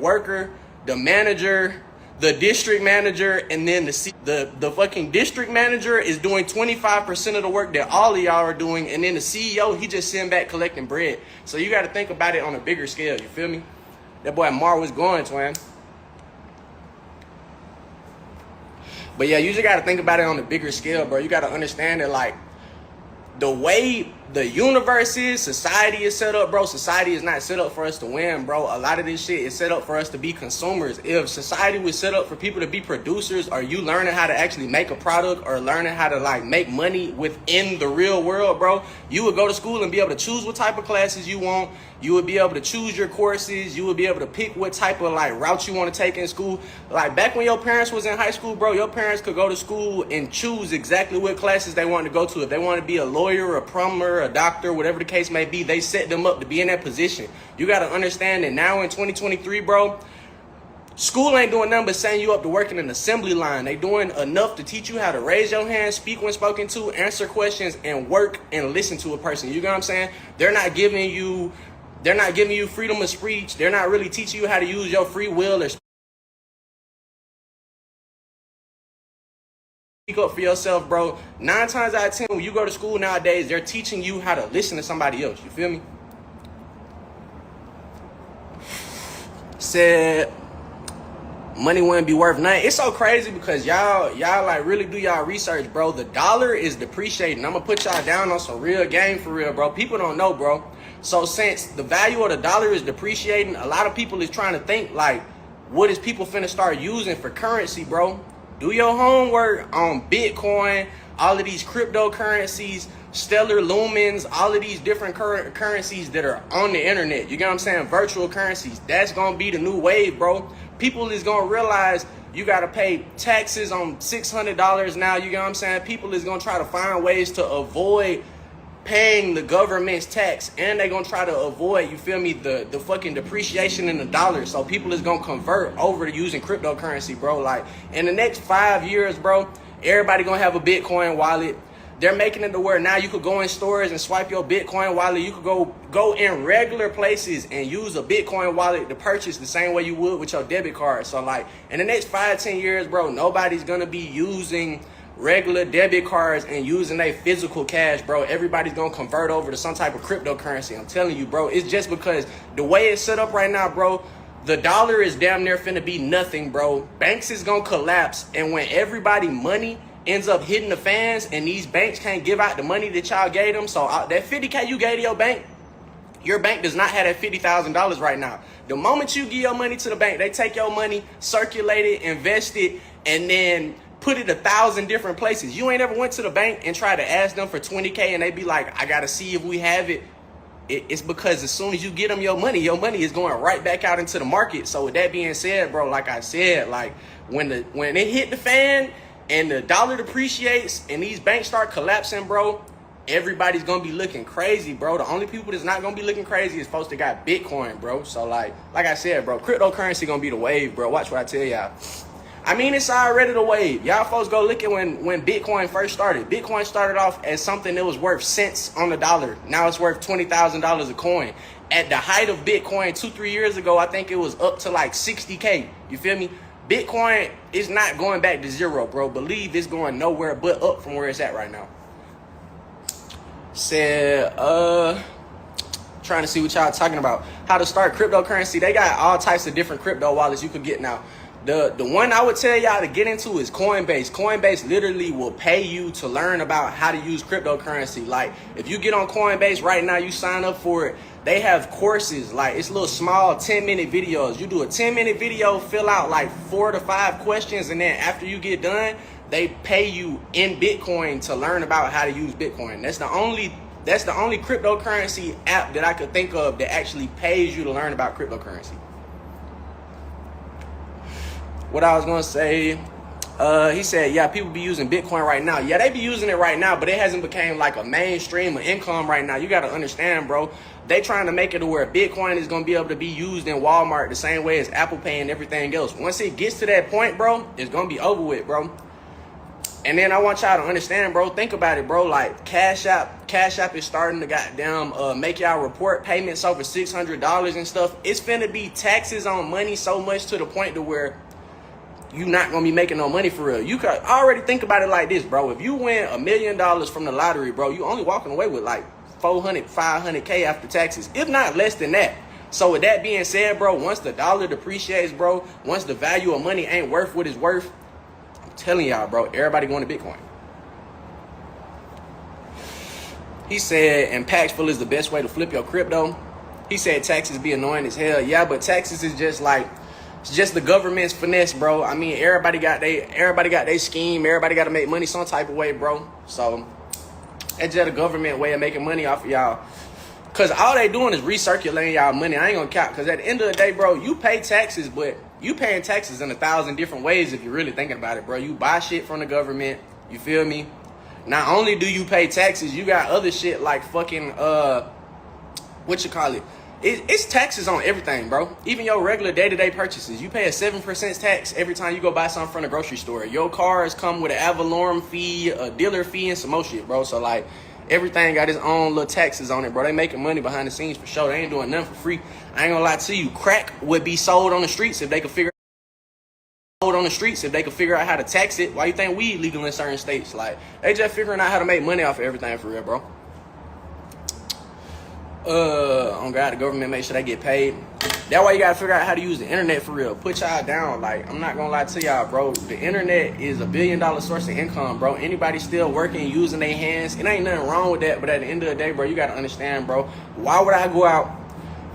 worker, the manager, the district manager, and then the fucking district manager is doing 25% of the work that all of y'all are doing, and then the CEO, he just sitting back collecting bread. So you got to think about it on a bigger scale, you feel me? That boy Mar was going, twin. But yeah, you just got to think about it on a bigger scale, bro. You got to understand that, like, the way the universe is, society is set up, bro. Society is not set up for us to win, bro. A lot of this shit is set up for us to be consumers. If society was set up for people to be producers, or you learning how to actually make a product or learning how to like make money within the real world, bro, you would go to school and be able to choose what type of classes you want. You would be able to choose your courses. You would be able to pick what type of like route you want to take in school. Like back when your parents was in high school, bro, your parents could go to school and choose exactly what classes they wanted to go to. If they wanted to be a lawyer, a plumber, a doctor, whatever the case may be, they set them up to be in that position. You got to understand that now in 2023, bro, school ain't doing nothing but setting you up to work in an assembly line. They doing enough to teach you how to raise your hand, speak when spoken to, answer questions, and work and listen to a person. You get what I'm saying? They're not giving you freedom of speech. They're not really teaching you how to use your free will or speak up for yourself, bro. 9 times out of 10, when you go to school nowadays, they're teaching you how to listen to somebody else. You feel me? Said money wouldn't be worth nothing. It's so crazy because y'all like really do y'all research, bro. The dollar is depreciating. I'm gonna put y'all down on some real game for real, bro. People don't know, bro. So since the value of the dollar is depreciating, a lot of people is trying to think like, what is people finna start using for currency, bro? Do your homework on Bitcoin, all of these cryptocurrencies, Stellar Lumens, all of these different currencies that are on the internet. You get what I'm saying? Virtual currencies. That's gonna be the new wave, bro. People is gonna realize you gotta pay taxes on $600 now. You get what I'm saying? People is gonna try to find ways to avoid paying the government's tax, and they're gonna try to avoid, you feel me, the fucking depreciation in the dollar. So people is gonna convert over to using cryptocurrency, bro. Like in the next 5 years, bro, everybody gonna have a Bitcoin wallet. They're making it to where now you could go in stores and swipe your Bitcoin wallet. You could go in regular places and use a Bitcoin wallet to purchase the same way you would with your debit card. So like in the next 5-10 years, bro, nobody's gonna be using regular debit cards and using their physical cash, bro. Everybody's gonna convert over to some type of cryptocurrency. I'm telling you, bro. It's just because the way it's set up right now, bro, the dollar is damn near finna be nothing, bro. Banks is gonna collapse, and when everybody money ends up hitting the fans and these banks can't give out the money that y'all gave them, so that 50K you gave to your bank does not have that $50,000 right now. The moment you give your money to the bank, they take your money, circulate it, invest it, and then put it 1,000 different places. You ain't ever went to the bank and tried to ask them for 20K and they be like, I gotta see if we have it. It's because as soon as you get them your money is going right back out into the market. So with that being said, bro, like I said, like when it hit the fan and the dollar depreciates and these banks start collapsing, bro, everybody's gonna be looking crazy, bro. The only people that's not gonna be looking crazy is folks that got Bitcoin, bro. So like I said, bro, cryptocurrency gonna be the wave, bro. Watch what I tell y'all. I mean, it's already the wave. Y'all folks go look at when Bitcoin first started. Bitcoin started off as something that was worth cents on the dollar. Now it's worth $20,000 a coin. At the height of Bitcoin 2-3 years ago, I think it was up to like 60K. You feel me? Bitcoin is not going back to zero, bro. Believe it's going nowhere but up from where it's at right now. Said, trying to see what y'all talking about. How to start cryptocurrency. They got all types of different crypto wallets you could get now. The one I would tell y'all to get into is Coinbase. Coinbase literally will pay you to learn about how to use cryptocurrency. Like, if you get on Coinbase right now, you sign up for it, they have courses. Like, it's little small 10-minute videos. You do a 10-minute video, fill out like 4 to 5 questions, and then after you get done, they pay you in Bitcoin to learn about how to use Bitcoin. That's the only cryptocurrency app that I could think of that actually pays you to learn about cryptocurrency. What I was gonna say, he said, yeah, people be using Bitcoin right now. Yeah, they be using it right now, but it hasn't became like a mainstream of income right now. You gotta understand, bro. They trying to make it to where Bitcoin is gonna be able to be used in Walmart the same way as Apple Pay and everything else. Once it gets to that point, bro, it's gonna be over with, bro. And then I want y'all to understand, bro. Think about it, bro. Like Cash App is starting to goddamn make y'all report payments over $600 and stuff. It's finna be taxes on money so much to the point to where you not gonna be making no money for real. You could already think about it like this, bro. If you win $1 million from the lottery, bro, you only walking away with like 400, 500K after taxes, if not less than that. So with that being said, bro, once the dollar depreciates, bro, once the value of money ain't worth what it's worth, I'm telling y'all, bro, everybody going to Bitcoin. He said, impactful is the best way to flip your crypto. He said taxes be annoying as hell. Yeah, but taxes is just like, it's just the government's finesse, bro. I mean, everybody got their scheme. Everybody got to make money some type of way, bro. So it's just a government way of making money off of y'all. Because all they doing is recirculating y'all money. I ain't going to count. Because at the end of the day, bro, you pay taxes, but you paying taxes in 1,000 different ways if you're really thinking about it, bro. You buy shit from the government. You feel me? Not only do you pay taxes, you got other shit like fucking, what you call it? It's taxes on everything, bro. Even your regular day-to-day purchases. You pay a 7% tax every time you go buy something from the grocery store. Your cars come with an ad valorem fee, a dealer fee, and some more shit, bro. So, like, everything got its own little taxes on it, bro. They making money behind the scenes for sure. They ain't doing nothing for free. I ain't gonna lie to you. Crack would be sold on the streets if they could figure out how to tax it. Why you think weed legal in certain states? Like, they just figuring out how to make money off of everything for real, bro. On God, the government make sure they get paid. That's why you gotta figure out how to use the internet for real. Put y'all down. Like, I'm not gonna lie to y'all, bro. The internet is $1 billion source of income, bro. Anybody still working, using their hands, it ain't nothing wrong with that. But at the end of the day, bro, you gotta understand, bro. Why would I go out,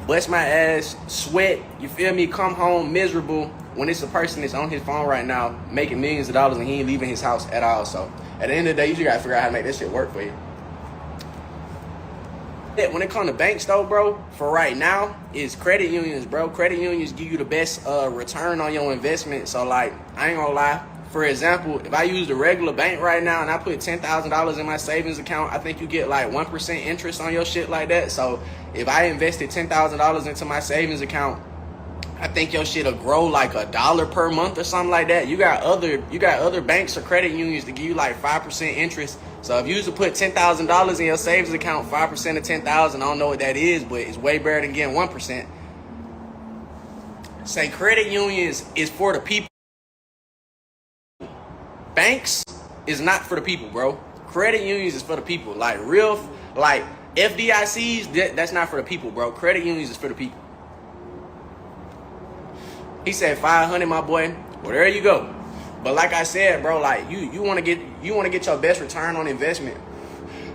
bust my ass, sweat, you feel me, come home miserable when it's a person that's on his phone right now making millions of dollars and he ain't leaving his house at all? So at the end of the day, you just gotta figure out how to make this shit work for you. When it comes to banks, though, bro, for right now, is credit unions, bro. Credit unions give you the best return on your investment. So, like, I ain't gonna lie. For example, if I use the regular bank right now and I put $10,000 in my savings account, I think you get like 1% interest on your shit like that. So, if I invested $10,000 into my savings account, I think your shit'll grow like $1 per month or something like that. You got other banks or credit unions to give you like 5% interest. So if you used to put $10,000 in your savings account, 5% of 10,000, I don't know what that is, but it's way better than getting 1%. Say credit unions is for the people. Banks is not for the people, bro. Credit unions is for the people. Like FDICs, that's not for the people, bro. Credit unions is for the people. He said 500, my boy. Well, there you go. But like I said, bro, like you want to get your best return on investment.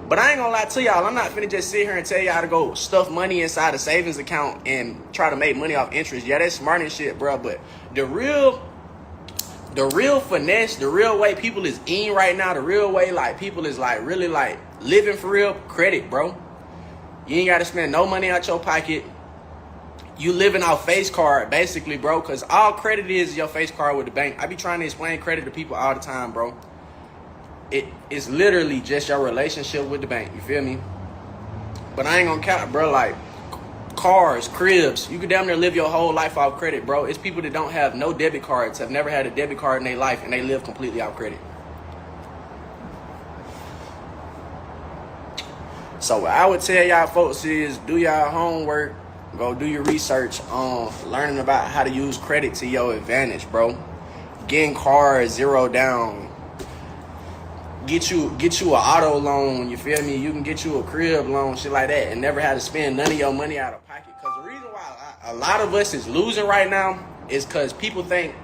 But I ain't gonna lie to y'all. I'm not finna just sit here and tell y'all to go stuff money inside a savings account and try to make money off interest. Yeah, that's smart and shit, bro. But the real finesse, the real way people is eating right now, the real way like people is like really like living for real, credit, bro. You ain't gotta spend no money out your pocket. You living off face card, basically, bro, because all credit is your face card with the bank. I be trying to explain credit to people all the time, bro. It's literally just your relationship with the bank, you feel me? But I ain't gonna count, bro, like cars, cribs, you could damn near live your whole life off credit, bro. It's people that don't have no debit cards, have never had a debit card in their life, and they live completely off credit. So what I would tell y'all folks is do y'all homework. Go do your research on learning about how to use credit to your advantage, bro. Getting cars 0 down. Get you an auto loan, you feel me? You can get you a crib loan, shit like that, and never have to spend none of your money out of pocket. Because the reason why a lot of us is losing right now is because people think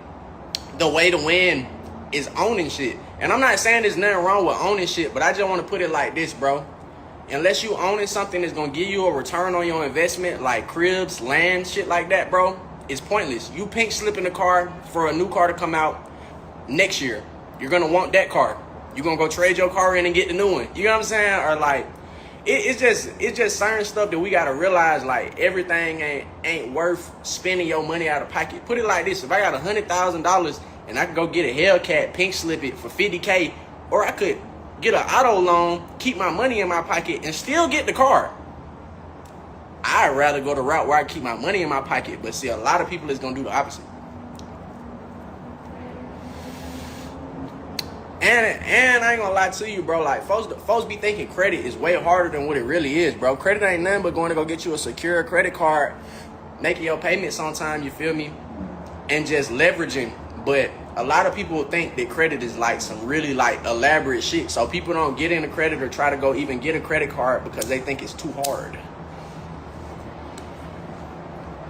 the way to win is owning shit. And I'm not saying there's nothing wrong with owning shit, but I just want to put it like this, bro. Unless you owning something that's going to give you a return on your investment, like cribs, land, shit like that, bro, it's pointless. You pink slipping the car for a new car to come out next year. You're going to want that car. You're going to go trade your car in and get the new one. You know what I'm saying? Or like, it's just certain stuff that we got to realize, like, everything ain't worth spending your money out of pocket. Put it like this. If I got $100,000 and I could go get a Hellcat, pink slip it for $50K, or I could get an auto loan, keep my money in my pocket, and still get the car. I'd rather go the route where I keep my money in my pocket. But see, a lot of people is going to do the opposite. And I ain't gonna lie to you, bro. Like folks be thinking credit is way harder than what it really is, bro. Credit ain't nothing but going to go get you a secure credit card, making your payments on time. You feel me? And just leveraging. But a lot of people think that credit is like some really like elaborate shit. So people don't get into credit or try to go even get a credit card because they think it's too hard.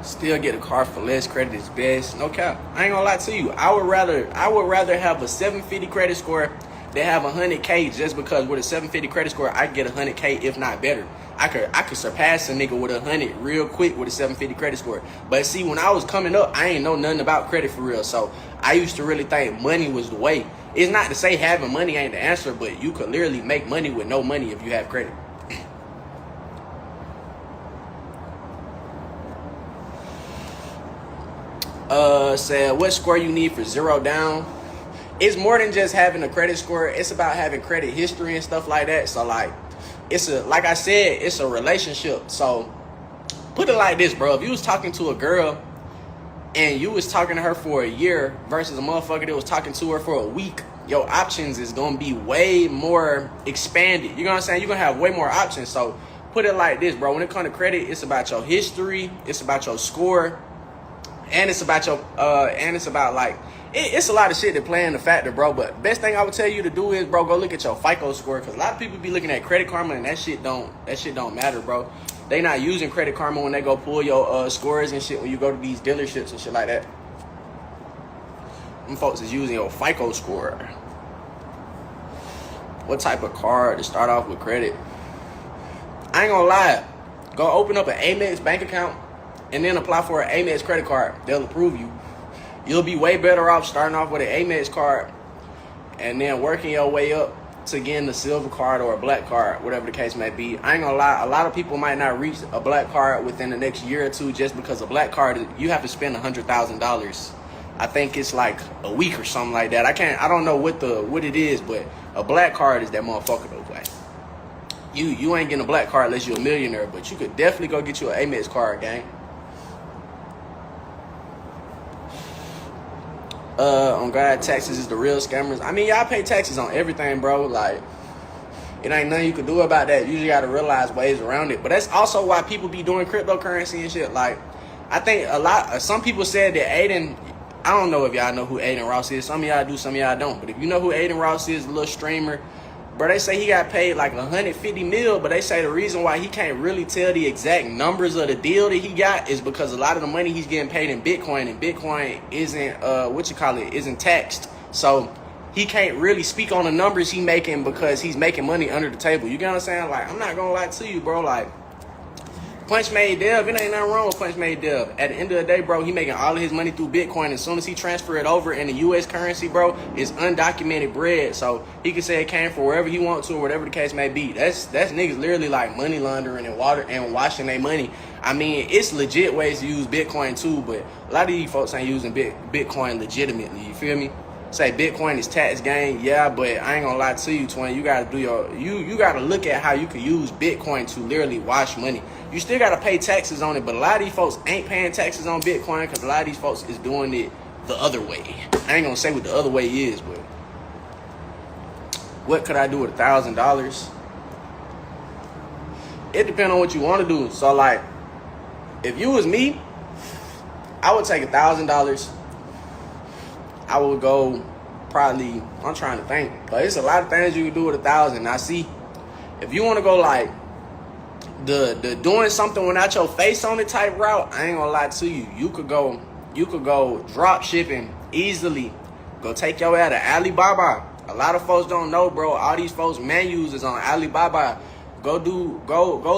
Still get a car for less. Credit is best. No cap. I ain't gonna lie to you. I would rather have a 750 credit score than have 100K, just because with a 750 credit score I can get 100K, if not better. I could surpass a nigga with 100 real quick with a 750 credit score. But see, when I was coming up, I ain't know nothing about credit for real. So I used to really think money was the way. It's not to say having money ain't the answer, but you could literally make money with no money if you have credit. Said what score you need for 0 down. It's more than just having a credit score. It's about having credit history and stuff like that. So like like I said, it's a relationship. So put it like this, bro. If you was talking to a girl and you was talking to her for a year versus a motherfucker that was talking to her for a week, your options is gonna be way more expanded. You know what I'm saying? You're gonna have way more options. So put it like this, bro. When it comes to credit, it's about your history, it's about your score, and it's about your like it's a lot of shit that play in the factor, bro. But best thing I would tell you to do is, bro, go look at your FICO score, because a lot of people be looking at Credit Karma and that shit don't matter, bro. They not using Credit Karma when they go pull your scores and shit when you go to these dealerships and shit like that. Them folks is using your FICO score. What type of card to start off with credit? I ain't gonna lie. Go open up an Amex bank account and then apply for an Amex credit card. They'll approve you. You'll be way better off starting off with an Amex card and then working your way up to getting the silver card or a black card, whatever the case may be. I ain't gonna lie, a lot of people might not reach a black card within the next year or two, just because a black card, you have to spend $100,000. I think it's like a week or something like that. I don't know what it is, but a black card is that motherfucker though, boy. You ain't getting a black card unless you're a millionaire, but you could definitely go get you an Amex card, gang. On God, taxes is the real scammers. I mean, y'all pay taxes on everything, bro. Like, it ain't nothing you can do about that. You just gotta realize ways around it. But that's also why people be doing cryptocurrency and shit. Like, I think some people said that Aiden, I don't know if y'all know who Aiden Ross is. Some of y'all do, some of y'all don't. But if you know who Aiden Ross is, a little streamer, bro, they say he got paid like 150 mil, but they say the reason why he can't really tell the exact numbers of the deal that he got is because a lot of the money he's getting paid in Bitcoin, and Bitcoin isn't isn't taxed. So he can't really speak on the numbers he making because he's making money under the table. You get what I'm saying? Like, I'm not gonna lie to you, bro. Like, Punch Made Dev, it ain't nothing wrong with Punch Made Dev. At the end of the day, bro, he making all of his money through Bitcoin. As soon as he transfer it over in the U.S. currency, bro, it's undocumented bread. So he can say it came from wherever he wants to or whatever the case may be. That's niggas literally like money laundering and washing their money. I mean, it's legit ways to use Bitcoin too, but a lot of these folks ain't using Bitcoin legitimately. You feel me? Say Bitcoin is tax gain, yeah, but I ain't gonna lie to you, twin. You gotta do you gotta look at how you can use Bitcoin to literally wash money. You still gotta pay taxes on it, but a lot of these folks ain't paying taxes on Bitcoin because a lot of these folks is doing it the other way. I ain't gonna say what the other way is, but what could I do with $1,000? It depends on what you want to do. So like, if you was me, I would take $1,000. I would go probably, I'm trying to think, but it's a lot of things you can do with $1,000. Now see, if you want to go like the doing something without your face on it type route, I ain't gonna lie to you. You could go drop shipping easily. Go take your ass to Alibaba. A lot of folks don't know, bro. All these folks menus is on Alibaba. Go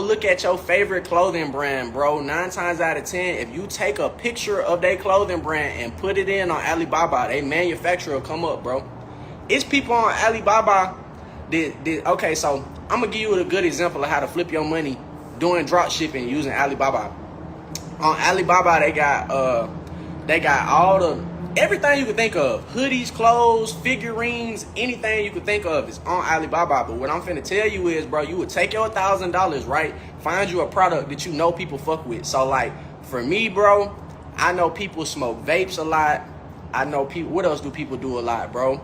look at your favorite clothing brand, bro. 9 times out of 10, if you take a picture of their clothing brand and put it in on Alibaba, they manufacturer will come up, bro. It's people on Alibaba okay, so I'm gonna give you a good example of how to flip your money doing drop shipping using Alibaba. On Alibaba, they got all everything you can think of. Hoodies, clothes, figurines, anything you could think of is on Alibaba. But what I'm finna tell you is, bro, you would take your $1,000, right? Find you a product that you know people fuck with. So like, for me, bro, I know people smoke vapes a lot. I know people, what else do people do a lot, bro?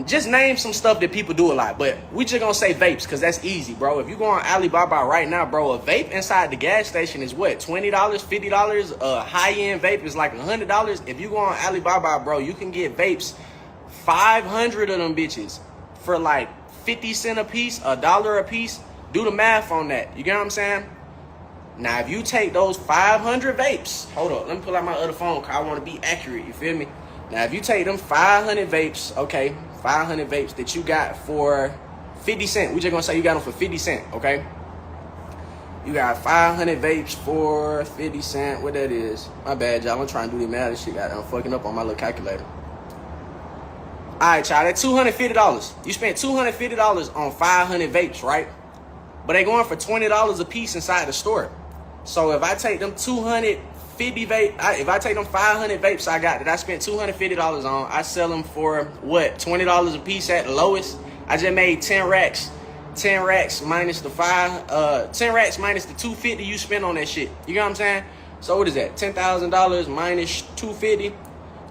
Just name some stuff that people do a lot, but we just gonna say vapes because that's easy, bro. If you go on Alibaba right now, bro, a vape inside the gas station is what, $20, $50? A high-end vape is like $100. If you go on Alibaba, bro, you can get vapes, 500 of them bitches for like 50 cents a piece, $1 a piece. Do the math on that. You get what I'm saying? Now, if you take those 500 vapes, hold up, let me pull out my other phone because I want to be accurate, you feel me? Now, if you take them 500 vapes, okay, 500 vapes that you got for 50 cents. We just gonna say you got them for 50 cents, okay? You got 500 vapes for 50 cents. What that is? My bad, y'all. I'm trying to do the math. This shit I'm fucking up on my little calculator. All right, y'all. That's $250. You spent $250 on 500 vapes, right? But they going for $20 a piece inside the store. So if I take them 250 vape, if I take them 500 vapes I got that I spent $250 on, I sell them for what, $20 a piece at the lowest. I just made 10 racks. 10 racks minus the 10 racks minus the $250 you spent on that shit. You get what I'm saying? So what is that? $10,000 minus $250.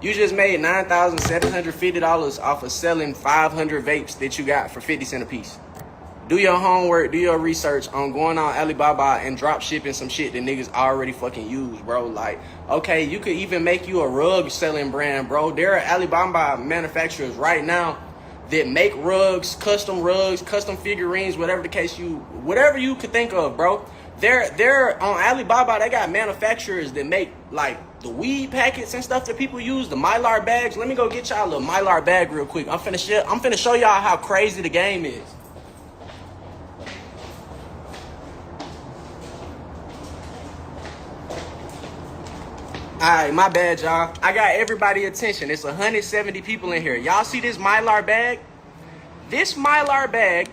You just made $9,750 off of selling 500 vapes that you got for 50 cents a piece. Do your homework, do your research on going on Alibaba and drop shipping some shit that niggas already fucking use, bro. Like, okay, you could even make you a rug selling brand, bro. There are Alibaba manufacturers right now that make rugs, custom figurines, whatever you could think of, bro. They're on Alibaba. They got manufacturers that make like the weed packets and stuff that people use, the Mylar bags. Let me go get y'all a little Mylar bag real quick. I'm finna show y'all how crazy the game is. Alright, my bad, y'all. I got everybody's attention. It's 170 people in here. Y'all see this Mylar bag? This Mylar bag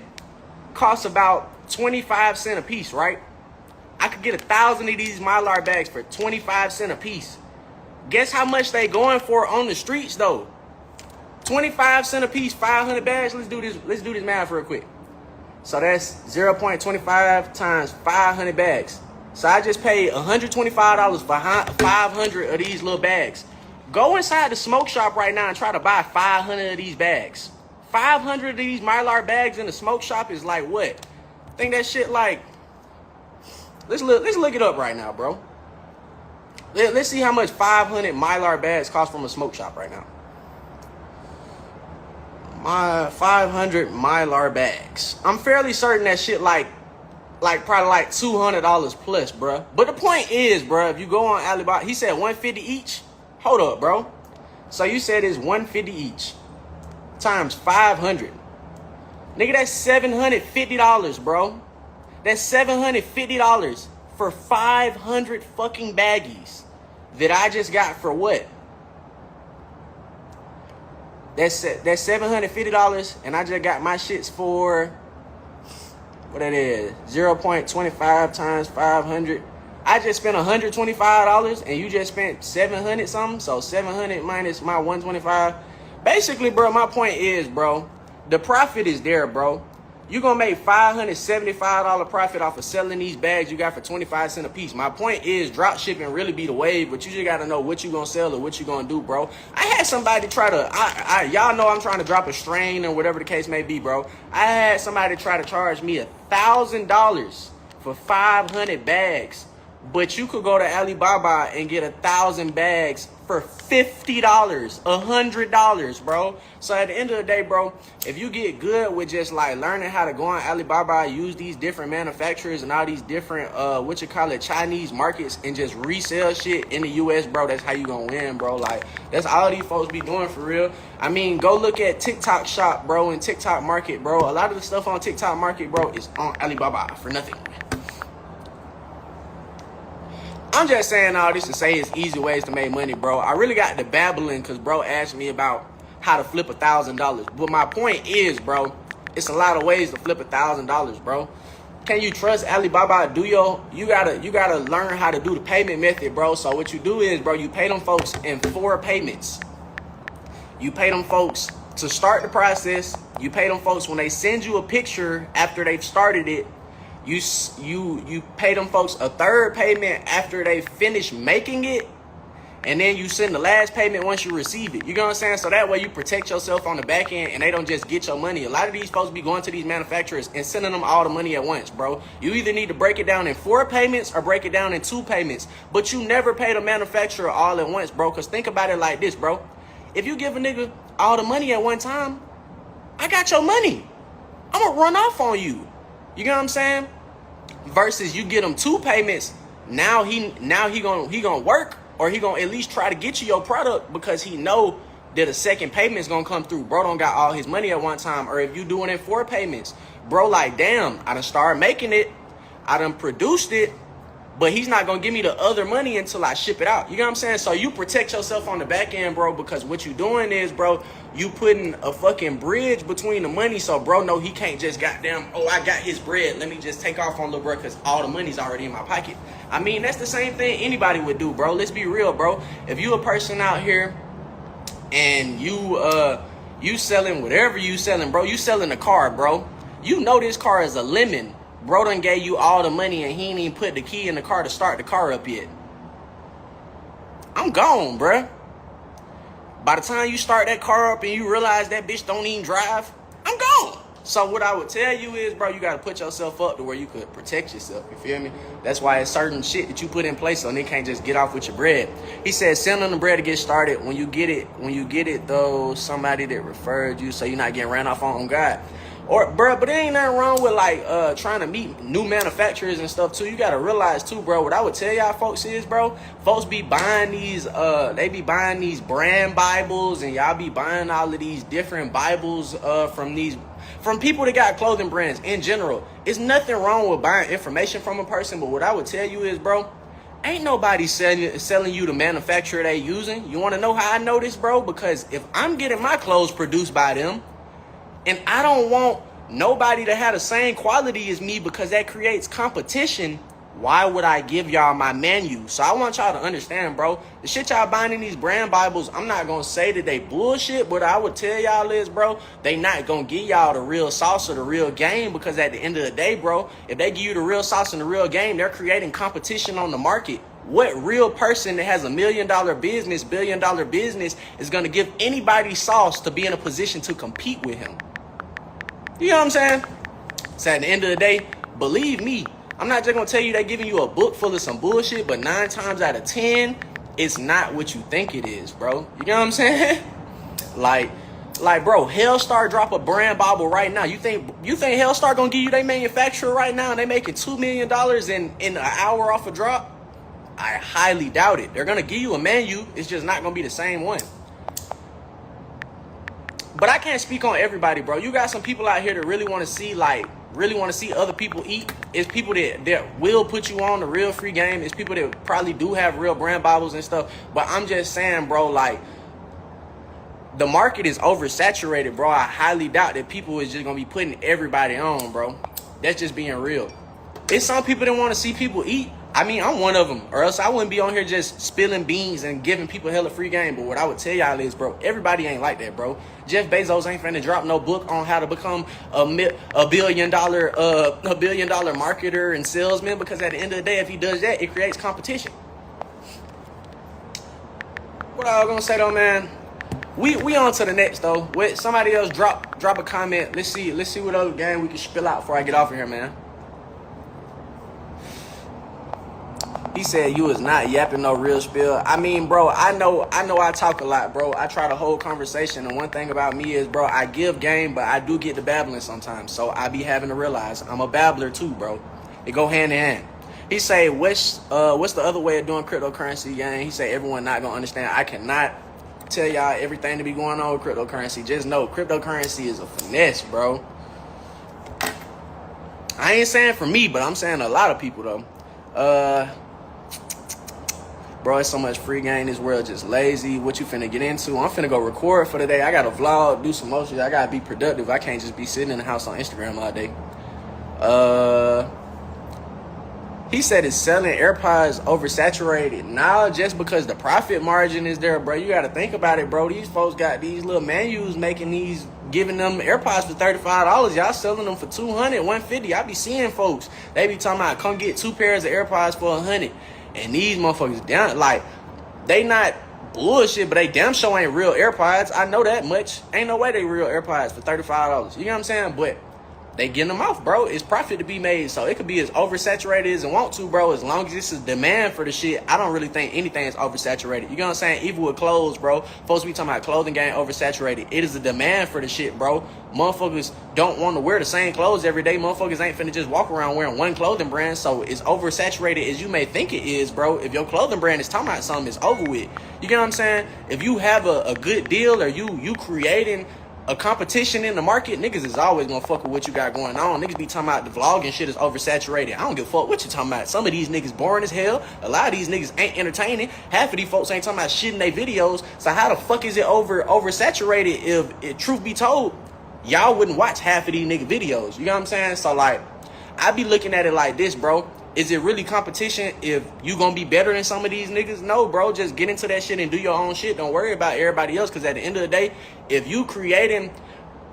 costs about 25 cents a piece, right? I could get 1,000 of these Mylar bags for 25 cents a piece. Guess how much they going for on the streets, though? 25 cents a piece, 500 bags. Let's do this math real quick. So that's 0.25 times 500 bags. So I just paid $125 for 500 of these little bags. Go inside the smoke shop right now and try to buy 500 of these bags. 500 of these Mylar bags in the smoke shop is like what? I think that shit like, let's look it up right now, bro. Let's see how much 500 Mylar bags cost from a smoke shop right now. My 500 Mylar bags. I'm fairly certain that shit like probably like $200 plus, bro. But the point is, bro, if you go on Alibaba, he said 150 each. Hold up, bro. So you said it's 150 each times 500. Nigga, that's $750, bro. That's $750 for 500 fucking baggies that I just got for what? That's $750, and I just got my shits for what that is, 0.25 times 500. I just spent $125, and you just spent 700 something. So 700 minus my 125. Basically, bro, my point is, bro, the profit is there, bro. You're going to make $575 profit off of selling these bags you got for 25 cents a piece. My point is drop shipping really be the wave, but you just got to know what you going to sell or what you going to do, bro. I had somebody try to, y'all know I'm trying to drop a strain or whatever the case may be, bro. I had somebody try to charge me $1,000 for 500 bags, but you could go to Alibaba and get 1,000 bags for $50, $100, bro. So at the end of the day, bro, if you get good with just like learning how to go on Alibaba, use these different manufacturers and all these different Chinese markets and just resell shit in the US, bro, that's how you gonna win, bro. Like, that's all these folks be doing for real. I mean, go look at TikTok Shop, bro, and TikTok Market, bro. A lot of the stuff on TikTok Market, bro, is on Alibaba for nothing. I'm just saying all this to say it's easy ways to make money, bro. I really got to babbling because bro asked me about how to flip $1,000. But my point is, bro, it's a lot of ways to flip $1,000, bro. Can you trust Alibaba? You gotta learn how to do the payment method, bro. So what you do is, bro, you pay them folks in 4 payments. You pay them folks to start the process. You pay them folks when they send you a picture after they've started it. You pay them folks a 3rd payment after they finish making it, and then you send the last payment once you receive it. You know what I'm saying? So that way you protect yourself on the back end and they don't just get your money. A lot of these folks be going to these manufacturers and sending them all the money at once, bro. You either need to break it down in 4 payments or break it down in 2 payments. But you never pay the manufacturer all at once, bro. Because think about it like this, bro. If you give a nigga all the money at one time, I got your money. I'm going to run off on you. You know what I'm saying? Versus you get him 2 payments. Now he gonna work, or he gonna at least try to get you your product because he know that a second payment is gonna come through. Bro don't got all his money at one time. Or if you doing it in 4 payments, bro, like, damn, I done started making it, I done produced it, but he's not gonna give me the other money until I ship it out. You know what I'm saying? So you protect yourself on the back end, bro, because what you doing is, bro, you putting a fucking bridge between the money, so bro know he can't just goddamn, oh, I got his bread, let me just take off on little bro because all the money's already in my pocket. I mean, that's the same thing anybody would do, bro. Let's be real, bro. If you a person out here and you selling whatever you selling, bro, you selling a car, bro. You know this car is a lemon. Bro done gave you all the money and he ain't even put the key in the car to start the car up yet. I'm gone, bruh. By the time you start that car up and you realize that bitch don't even drive, I'm gone. So what I would tell you is, bro, you got to put yourself up to where you could protect yourself. You feel me? That's why it's certain shit that you put in place so they can't just get off with your bread. He said, send them the bread to get started. When you get it, though, somebody that referred you so you're not getting ran off on God. Or, bro, but there ain't nothing wrong with, like, trying to meet new manufacturers and stuff, too. You got to realize, too, bro, what I would tell y'all folks is, bro, folks be buying these, they be buying these brand Bibles, and y'all be buying all of these different Bibles from people that got clothing brands in general. It's nothing wrong with buying information from a person, but what I would tell you is, bro, ain't nobody selling you the manufacturer they using. You want to know how I know this, bro? Because if I'm getting my clothes produced by them, and I don't want nobody to have the same quality as me because that creates competition, why would I give y'all my menu? So I want y'all to understand, bro, the shit y'all buying in these brand Bibles, I'm not going to say that they bullshit, but I would tell y'all is, bro, they not going to give y'all the real sauce or the real game, because at the end of the day, bro, if they give you the real sauce and the real game, they're creating competition on the market. What real person that has $1 million business, $1 billion business is going to give anybody sauce to be in a position to compete with him? You know what I'm saying? So at the end of the day, believe me, I'm not just going to tell you they're giving you a book full of some bullshit, but 9 times out of 10, it's not what you think it is, bro. You know what I'm saying? like, bro, Hellstar drop a brand Bible right now. You think Hellstar going to give you their manufacturer right now and they making $2 million in an hour off a drop? I highly doubt it. They're going to give you a menu. It's just not going to be the same one. But I can't speak on everybody, bro. You got some people out here that really want to see other people eat. It's people that will put you on the real free game. It's people that probably do have real brand Bibles and stuff. But I'm just saying, bro, like, the market is oversaturated, bro. I highly doubt that people is just going to be putting everybody on, bro. That's just being real. It's some people that want to see people eat. I mean, I'm one of them, or else I wouldn't be on here just spilling beans and giving people hella free game. But what I would tell y'all is, bro, everybody ain't like that, bro. Jeff Bezos ain't finna drop no book on how to become a billion dollar marketer and salesman, because at the end of the day, if he does that, it creates competition. What I was gonna say though, man, we on to the next though. Wait, somebody else drop a comment. Let's see what other game we can spill out before I get off of here, man. He said you is not yapping no real spill. I mean, bro, I know I talk a lot, bro. I try to hold conversation, and one thing about me is, bro, I give game, but I do get to babbling sometimes. So I be having to realize I'm a babbler too, bro. It go hand in hand. He say, what's the other way of doing cryptocurrency, gang? He say everyone not gonna understand. I cannot tell y'all everything to be going on with cryptocurrency. Just know cryptocurrency is a finesse, bro. I ain't saying for me, but I'm saying a lot of people though. Bro, it's so much free game. This world just lazy. What you finna get into? I'm finna go record for the day. I gotta vlog, do some more shit. I gotta be productive. I can't just be sitting in the house on Instagram all day. He said it's selling AirPods oversaturated. Nah, just because the profit margin is there, bro. You gotta think about it, bro. These folks got these little menus making these, giving them AirPods for $35. Y'all selling them for $200, $150. I be seeing folks. They be talking about come get 2 pairs of AirPods for $100. And these motherfuckers down, like, they not bullshit, but they damn sure ain't real AirPods. I know that much. Ain't no way they real AirPods for $35. You know what I'm saying? But they getting them off, bro. It's profit to be made. So it could be as oversaturated as it want to, bro. As long as it's a demand for the shit, I don't really think anything is oversaturated. You know what I'm saying? Even with clothes, bro. Folks be talking about clothing game oversaturated. It is a demand for the shit, bro. Motherfuckers don't want to wear the same clothes every day. Motherfuckers ain't finna just walk around wearing one clothing brand. So it's oversaturated as you may think it is, bro. If your clothing brand is talking about something, it's over with. You get what I'm saying? If you have a good deal or you creating a competition in the market, niggas is always gonna fuck with what you got going on. Niggas be talking about the vlogging shit is oversaturated. I don't give a fuck what you talking about. Some of these niggas boring as hell. A lot of these niggas ain't entertaining. Half of these folks ain't talking about shit in their videos. So how the fuck is it oversaturated if truth be told, y'all wouldn't watch half of these nigga videos? You know what I'm saying? So like, I be looking at it like this, bro. Is it really competition if you gonna be better than some of these niggas? No, bro. Just get into that shit and do your own shit. Don't worry about everybody else, because at the end of the day, if you creating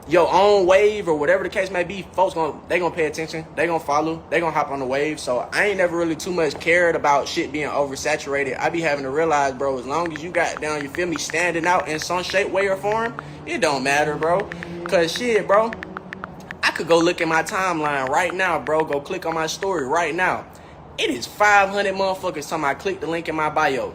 your own wave or whatever the case may be, folks they gonna pay attention. They gonna follow. They gonna hop on the wave. So I ain't never really too much cared about shit being oversaturated. I be having to realize, bro, as long as you got down, you feel me, standing out in some shape, way, or form, it don't matter, bro. Cause shit, bro, I could go look at my timeline right now, bro. Go click on my story right now. It is 500 motherfuckers talking about click the link in my bio.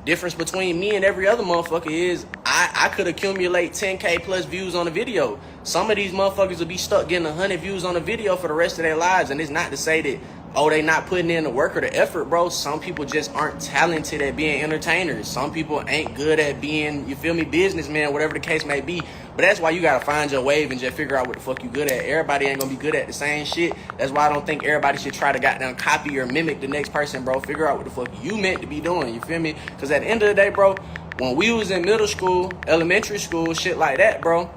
Difference between me and every other motherfucker is I could accumulate 10K plus views on a video. Some of these motherfuckers will be stuck getting 100 views on a video for the rest of their lives. And it's not to say that, oh, they not putting in the work or the effort, bro. Some people just aren't talented at being entertainers. Some people ain't good at being, you feel me, businessmen, whatever the case may be. But that's why you gotta find your wave and just figure out what the fuck you good at. Everybody ain't gonna be good at the same shit. That's why I don't think everybody should try to goddamn copy or mimic the next person, bro. Figure out what the fuck you meant to be doing, you feel me? Because at the end of the day, bro, when we was in middle school, elementary school, shit like that, bro,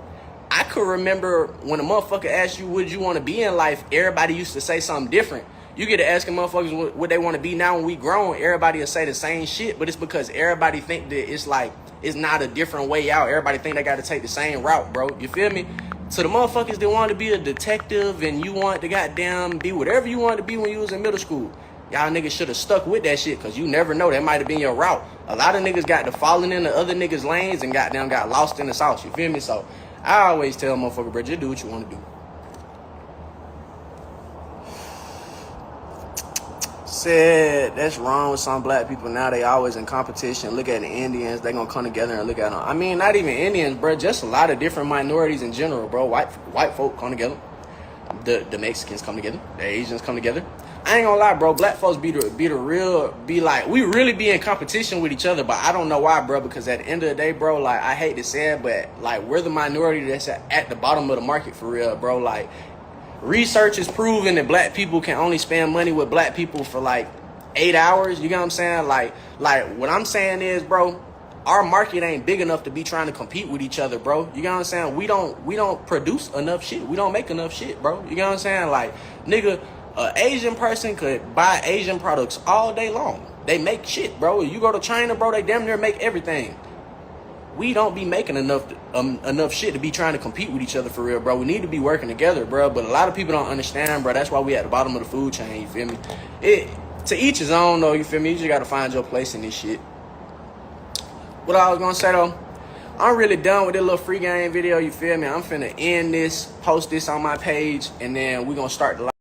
I could remember when a motherfucker asked you what you want to be in life, everybody used to say something different. You get to asking motherfuckers what they want to be now when we grown, everybody will say the same shit, but it's because everybody think that it's like, it's not a different way out. Everybody think they got to take the same route, bro. You feel me? So the motherfuckers that want to be a detective and you want to goddamn be whatever you wanted to be when you was in middle school, y'all niggas should have stuck with that shit, because you never know. That might have been your route. A lot of niggas got to falling into other niggas' lanes and goddamn got lost in the sauce. You feel me? So I always tell motherfucker, bro, just do what you want to do. Said that's wrong with some black people now. They always in competition. Look at the Indians. They gonna come together and look at them. I mean, not even Indians, bro. Just a lot of different minorities in general, bro. White folk come together. The Mexicans come together. The Asians come together. I ain't gonna lie, bro. Black folks be like, we really be in competition with each other, but I don't know why, bro. Because at the end of the day, bro, like, I hate to say it, but like, we're the minority that's at the bottom of the market for real, bro. Like, research is proving that black people can only spend money with black people for like 8 hours. You know what I'm saying? Like what I'm saying is, bro, our market ain't big enough to be trying to compete with each other, bro. You know what I'm saying? We don't produce enough shit. We don't make enough shit, bro. You know what I'm saying? Like, nigga, an Asian person could buy Asian products all day long. They make shit, bro. You go to China, bro, they damn near make everything. We don't be making enough shit to be trying to compete with each other for real, bro. We need to be working together, bro. But a lot of people don't understand, bro. That's why we at the bottom of the food chain, you feel me? To each his own, though, you feel me? You just gotta find your place in this shit. What I was gonna say, though, I'm really done with this little free game video, you feel me? I'm finna end this, post this on my page, and then we gonna start the